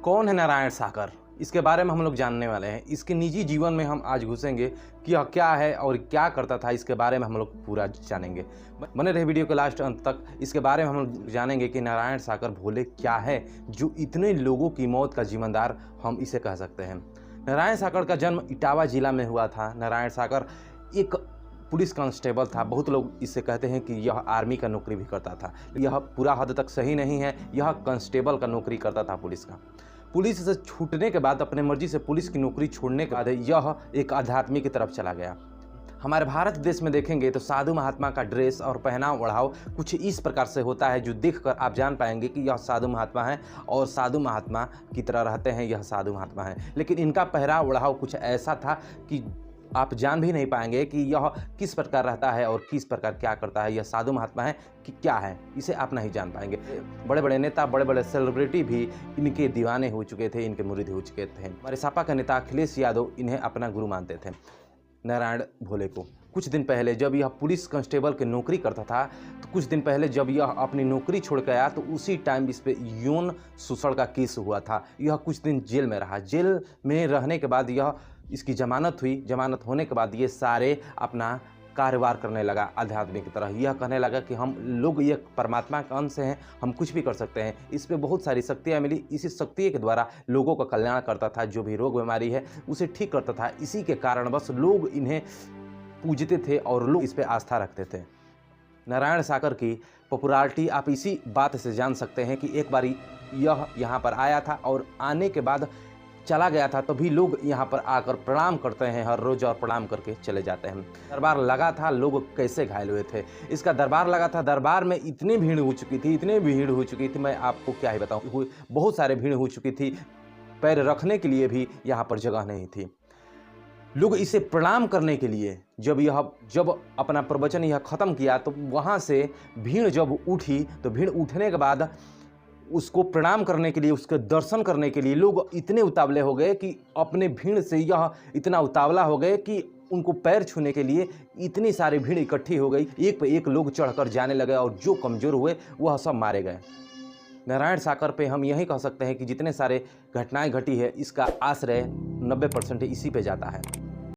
कौन है नारायण साकर, इसके बारे में हम लोग जानने वाले हैं। इसके निजी जीवन में हम आज घुसेंगे कि यह क्या है और क्या करता था, इसके बारे में हम लोग पूरा जानेंगे। बने रहे वीडियो के लास्ट अंत तक। इसके बारे में हम लोग जानेंगे कि नारायण साकर भोले क्या है जो इतने लोगों की मौत का जिम्मेदार हम इसे कह सकते हैं। नारायण साकर का जन्म इटावा जिला में हुआ था। नारायण साकर एक पुलिस कांस्टेबल था। बहुत लोग इससे कहते हैं कि यह आर्मी का नौकरी भी करता था। यह पूरा हद तक सही नहीं है। यह कांस्टेबल का नौकरी करता था पुलिस का। पुलिस से छूटने के बाद, अपने मर्जी से पुलिस की नौकरी छोड़ने के बाद यह एक आध्यात्मिक की तरफ चला गया। हमारे भारत देश में देखेंगे तो साधु महात्मा का ड्रेस और पहनाव ओढ़ाव कुछ इस प्रकार से होता है जो देखकर आप जान पाएंगे कि यह साधु महात्मा है और साधु महात्मा की तरह रहते हैं, यह साधु महात्मा है। लेकिन इनका पहराव ओढ़ाव कुछ ऐसा था कि आप जान भी नहीं पाएंगे कि यह किस प्रकार रहता है और किस प्रकार क्या करता है, यह साधु महात्मा है कि क्या है, इसे आप नहीं जान पाएंगे। बड़े बड़े नेता, बड़े बड़े सेलिब्रिटी भी इनके दीवाने हो चुके थे, इनके मुरीद हो चुके थे। हमारे सपा के नेता अखिलेश यादव इन्हें अपना गुरु मानते थे, नारायण भोले को। कुछ दिन पहले जब यह पुलिस कांस्टेबल की नौकरी करता था, तो कुछ दिन पहले जब यह अपनी नौकरी छोड़ के आया तो उसी टाइम इस पे यौन शोषण का केस हुआ था। यह कुछ दिन जेल में रहा। जेल में रहने के बाद इसकी जमानत हुई। जमानत होने के बाद ये सारे अपना कारोबार करने लगा आध्यात्मिक की तरह। यह कहने लगा कि हम लोग ये परमात्मा का अंश हैं, हम कुछ भी कर सकते हैं। इस पे बहुत सारी शक्तियाँ मिली। इसी शक्ति के द्वारा लोगों का कल्याण करता था, जो भी रोग बीमारी है उसे ठीक करता था। इसी के कारण बस लोग इन्हें पूजते थे और लोग इस पे आस्था रखते थे। नारायण साकर की पॉपुलैरिटी आप इसी बात से जान सकते हैं कि एक बार यह यहाँ पर आया था और आने के बाद चला गया था, तो भी लोग यहाँ पर आकर प्रणाम करते हैं हर रोज़ और प्रणाम करके चले जाते हैं। दरबार लगा था, लोग कैसे घायल हुए थे। इसका दरबार लगा था, दरबार में इतनी भीड़ हो चुकी थी, इतनी भीड़ हो चुकी थी, मैं आपको क्या ही बताऊँ। बहुत सारे भीड़ हो चुकी थी, पैर रखने के लिए भी यहाँ पर जगह नहीं थी। लोग इसे प्रणाम करने के लिए जब अपना प्रवचन यह ख़त्म किया तो वहाँ से भीड़ जब उठी, तो भीड़ उठने के बाद उसको प्रणाम करने के लिए, उसके दर्शन करने के लिए लोग इतने उतावले हो गए कि अपने भीड़ से यह इतना उतावला हो गए कि उनको पैर छूने के लिए इतनी सारी भीड़ इकट्ठी हो गई। एक पे एक लोग चढ़कर जाने लगे और जो कमज़ोर हुए वह सब मारे गए। नारायण साकर पे हम यही कह सकते हैं कि जितने सारे घटनाएं घटी है, इसका आश्रय 90% इसी पे जाता है।